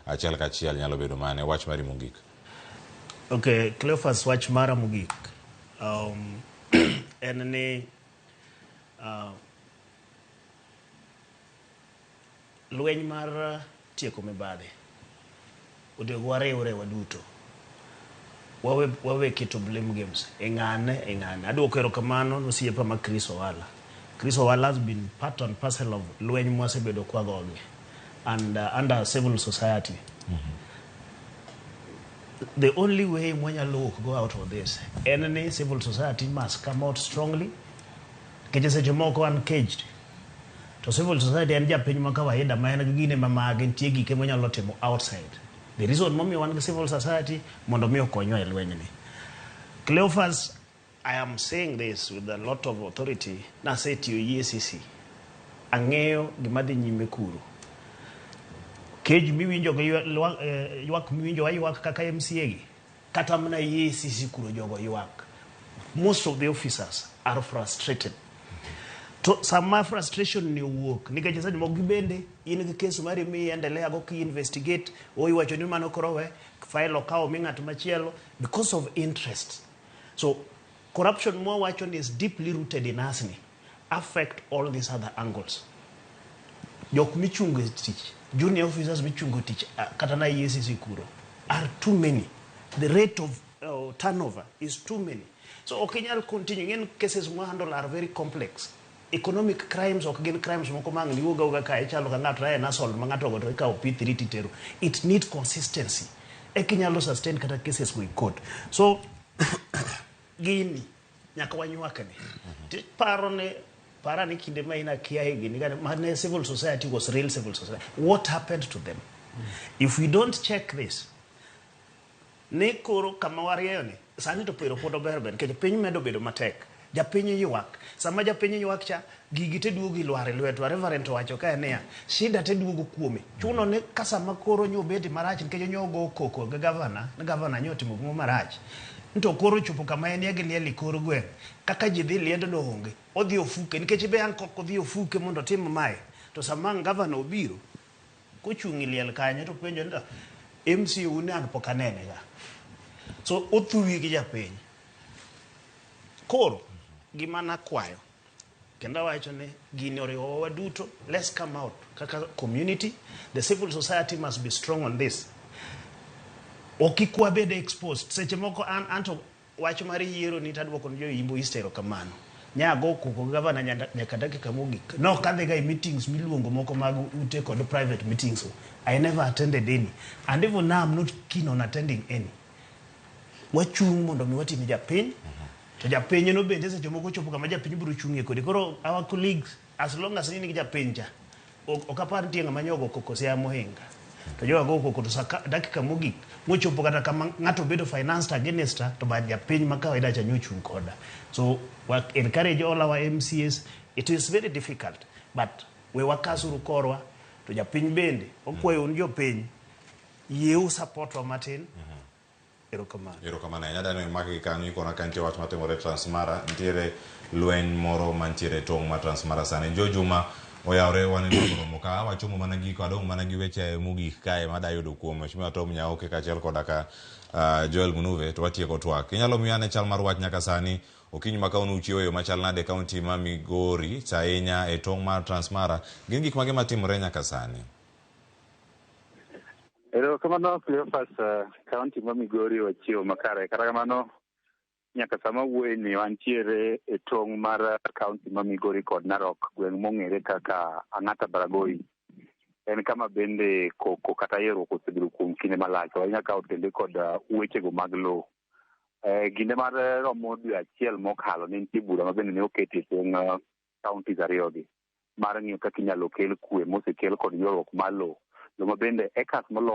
achiel kachiel nyalo bedo mane. Wach mari mogik. Okay, Cleophas, wach mara mogik en ni lweny mar tieko mibadhi onego wariwre waduto, wawe keto blame games eng'ane. Adwoko erokamano nosiepa ma Chris Owala has been part and parcel of lweny mwasebedo kwagogi and under civil society. The only way mwanyalo go out of this, any civil society must come out strongly. Keche seche moko uncaged. To civil society en japiny ma kawaida ma en gine mamage nitie gike mwanyalo timo outside. The reason momiyo wan civil society mondo mi okonywa e lweny ni. Cleophas, I am saying this with a lot of authority. Na say to EACC, ang'eyo gima dhi nyime kuro. Kej miwinjo ywak miwinjo ywak kaka MCA gi kata mana EACC kuro jogo ywak. Most of the officers are frustrated. To some frustration ni wuok nikech sasa moko gibende in gi case mari mi endelea go ki investigate o iwacho ni mano korowe file okawo mi ng'at machielo because of interest. So corruption mo wacho is deeply rooted in us ni affect all these other angles. Jok michungo tich, junior officers michungo tich kata na EACC kuro are too many. The rate of turnover is too many. So okinyal continue in cases mo handle are very complex. Economic crimes or again crimes moko mang ni uga ka echalo ka ng'ato na sol ma ng'ato go ka P3 titero. It need consistency. Ekinyalo sustain kata cases go court. So gini nyaka wanywakane. Para ni kinde ma ina kia higi ni gani civil society was real civil society. What happened to them? If we don't check this, ne koro kama warieyo ni sani to pero podo berben ke piny medo bedo matek. Japiny ywak. Sama japiny ywak cha gigi te duogo ilwar e lweto. Reverend wacho ka enia shida te duogo kuome. Chuno ne kasama koro nyobedi marach nikech nyogo koko ga governor nyotimo gimo marach. Nto koro chupo kama enia gi lieli koro gwen. Kaka ji dhi liedo no onge. Odhi ofuke nikech be an koko dhi ofuke mondo tim mae. To sama governor obiro kochungi liel kanye to penjo nda MCU ne an pokanene ga. So othuwi gi japiny. Koro gimana kwayo kenda wacho ne gini oriwo waduto. Let's come out kaka community. The civil society must be strong on this. Okikwa bede exposed seche moko anto wacho mari yiero ni tadwoko jo Imbo Eastero kamano nyago koko governor nyaka dakika mogik no kadhe ga meetings miluongo moko mag ute kod private meetings. I never attended any and even now I'm not keen on attending any. Wachung mondo mi watimi japiny to japiny no bende seche moko chopo kama japiny biro chungie kodi. Koro our colleagues as long as ni japiny ja okapar tienga manyogo koko sia mohinga to joga go koko to dakika mogik mochopo kata kama ng'ato bedo financed against to ba japiny ma kawaida cha nyochung koda. So we encourage all our MCAs. It is very difficult but we wakasuru korwa to japiny bende okwayo un jopiny yeu support wa matin. Erokamano nyada ne maki kanu iko na kantie wach matimore Transmara ntiere lweny moro mantiere tong' ma Transmara sani Jojuma oyawre wan ndoro moka wachomo mana giko adong mana gi weche mogik kae madayudo kuom Mheshimiwa Tom Nyaoke kachiel koda ka Joel Munuve to watieko twak. Inyalo miya ne chal mar wach nyaka sani okinyi makaonu uchiewo machal nade kaunti ma Migori Chainya e tong' mar Transmara gin gik mage matimore nyaka sani? Kamano Cleophas, county ma Migori ochiewo makare kata kamano nyaka sama wuoyi ni wantiere e tong' mar county ma Migori kod Narok gweng' mong'ere kaka Ang'ata Baragoi. En kama bende koko kata yero osebedo kuom kinde malach ahinya ka otende kod wechego mag lowo. Ginde mar romo dwe achiel mokalo ne nitie bura ma bende ne oketi e tong' counties ariyogi mar ng'iyo kaka inyalo kel kwe mosekel kod ywaruok mar lowo. Lowo bende ekas molo